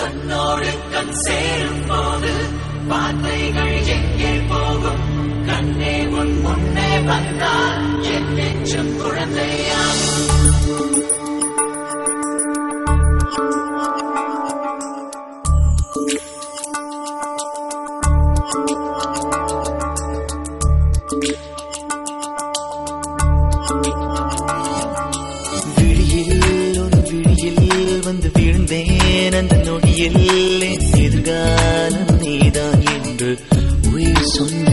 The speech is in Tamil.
கண்ணோடு கண் சேரும் போது வார்த்தைகள் எங்கே போகும்? கண்ணே உன் முன்னே வந்தால் என் நெஞ்சம் குழந்தையாகும். வந்து வீழ்ந்தேன் அந்த நொடியில் எதிர்காலம் நீதான் என்று உயிர் சொன்ன